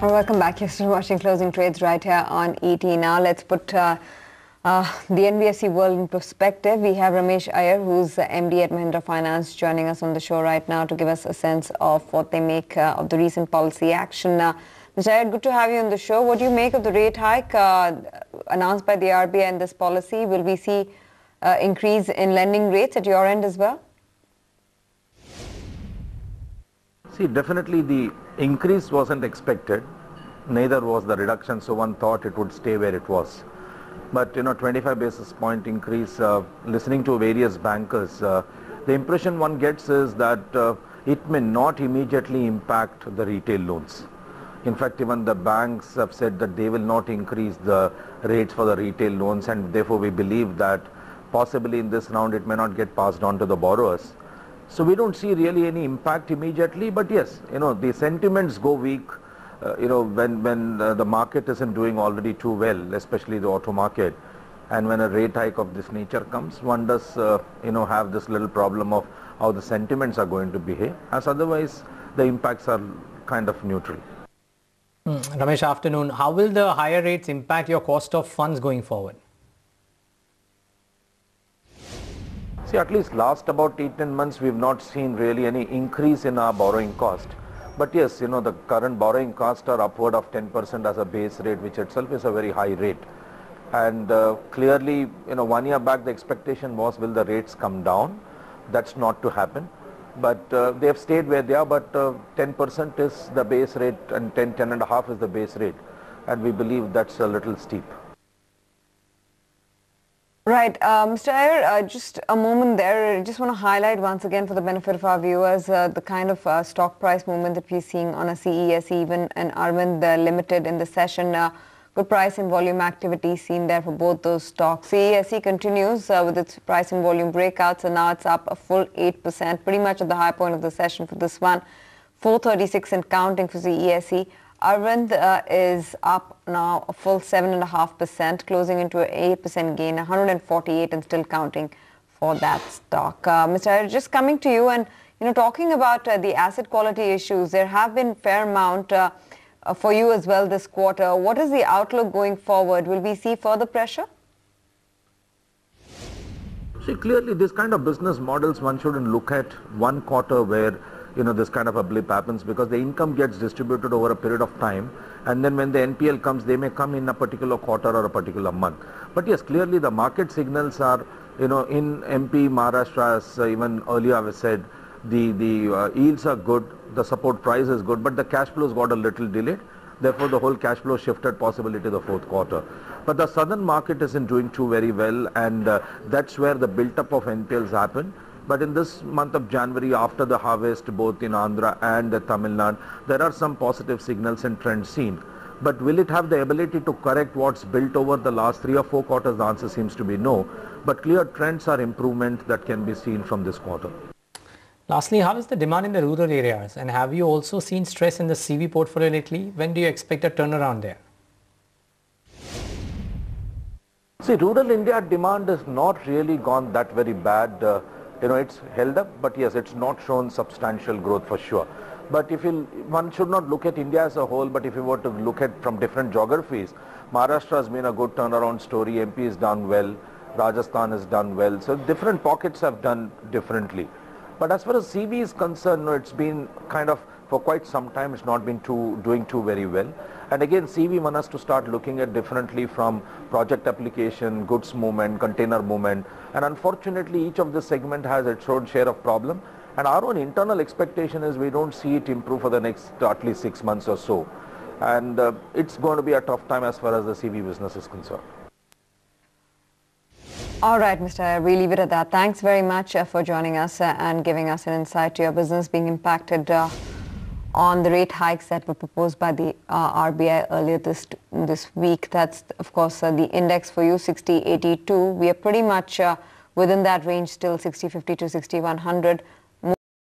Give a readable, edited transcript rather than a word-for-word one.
Welcome back. You're still watching Closing Trades right here on ET. Now let's put the NBFC world in perspective. We have Ramesh Iyer, who's the MD at Mahindra Finance, joining us on the show right now to give us a sense of what they make of the recent policy action. Mr. Iyer, good to have you on the show. What do you make of the rate hike announced by the RBI and this policy? Will we see increase in lending rates at your end as well? See, definitely the increase wasn't expected, neither was the reduction, so one thought it would stay where it was. But 25 basis point increase, listening to various bankers, the impression one gets is that it may not immediately impact the retail loans. In fact, even the banks have said that they will not increase the rates for the retail loans, and therefore we believe that possibly in this round it may not get passed on to the borrowers. So we don't see really any impact immediately, but yes, the sentiments go weak, when the market isn't doing already too well, especially the auto market, and when a rate hike of this nature comes, one does, have this little problem of how the sentiments are going to behave, as otherwise the impacts are kind of neutral. Ramesh, afternoon. How will the higher rates impact your cost of funds going forward? See, at least last about 8-10 months, we've not seen really any increase in our borrowing cost. But yes, the current borrowing costs are upward of 10% as a base rate, which itself is a very high rate. And clearly, 1 year back, the expectation was, will the rates come down? That's not to happen. But they have stayed where they are, but 10% is the base rate and 10.5 is the base rate. And we believe that's a little steep. Right. Mr. Iyer, just a moment there. I just want to highlight once again for the benefit of our viewers the kind of stock price movement that we're seeing on a CESE even and Arvind Limited in the session. Good price and volume activity seen there for both those stocks. CESE continues with its price and volume breakouts, and now it's up a full 8%, pretty much at the high point of the session for this one. 436 and counting for CESE. Arvind is up now a full 7.5%, closing into an 8% gain, 148 and still counting for that stock. Mr. Iyer, just coming to you and talking about the asset quality issues, there have been fair amount for you as well this quarter. What is the outlook going forward? Will we see further pressure? See, clearly this kind of business models, one shouldn't look at one quarter where this kind of a blip happens, because the income gets distributed over a period of time, and then when the NPL comes, they may come in a particular quarter or a particular month. But yes, clearly the market signals are, in MP, Maharashtra, as even earlier I said, the yields are good, the support price is good, but the cash flows got a little delayed. Therefore, the whole cash flow shifted possibly to the fourth quarter. But the southern market isn't doing too very well, and that's where the built-up of NPLs happen. But in this month of January, after the harvest, both in Andhra and Tamil Nadu, there are some positive signals and trends seen. But will it have the ability to correct what's built over the last 3 or 4 quarters? The answer seems to be no. But clear trends are improvement that can be seen from this quarter. Lastly, how is the demand in the rural areas? And have you also seen stress in the CV portfolio lately? When do you expect a turnaround there? See, rural India demand has not really gone that very bad. It's held up, but yes, it's not shown substantial growth for sure. But one should not look at India as a whole, but if you were to look at from different geographies, Maharashtra has been a good turnaround story, MP has done well, Rajasthan has done well, so different pockets have done differently. But as far as CV is concerned, it's been kind of, for quite some time, it's not been doing too very well. And again, CV one has to start looking at differently from project application, goods movement, container movement. And unfortunately, each of this segment has its own share of problem. And our own internal expectation is we don't see it improve for the next at least 6 months or so. And it's going to be a tough time as far as the CV business is concerned. All right, Mr. Iyer, we leave it at that. Thanks very much for joining us and giving us an insight to your business being impacted on the rate hikes that were proposed by the RBI earlier this week. That's, of course, the index for you, 6082. We are pretty much within that range still, 6050 to 6100.